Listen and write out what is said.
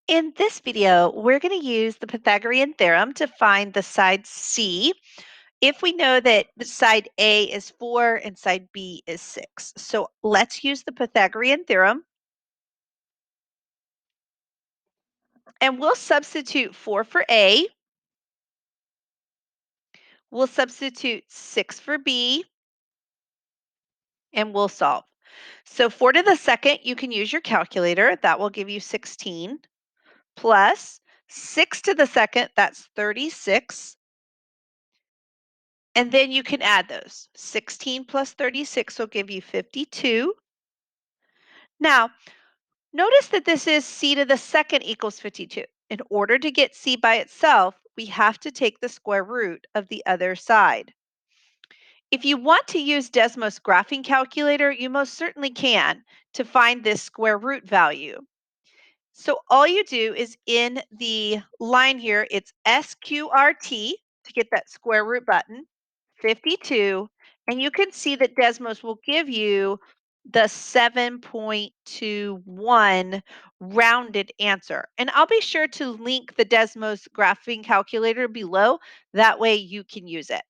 In this video, we're going to use the Pythagorean theorem to find the side C if we know that the side A is 4 and side B is 6. So let's use the Pythagorean theorem, and we'll substitute 4 for A, we'll substitute 6 for B, and we'll solve. So 4 to the second, you can use your calculator. That will give you 16, plus 6 to the second, that's 36. And then you can add those. 16 plus 36 will give you 52. Now, notice that this is c to the second equals 52. In order to get c by itself, we have to take the square root of the other side. If you want to use Desmos graphing calculator, you most certainly can to find this square root value. So all you do is in the line here, it's SQRT to get that square root button, 52, and you can see that Desmos will give you the 7.21 rounded answer. And I'll be sure to link the Desmos graphing calculator below. That way you can use it.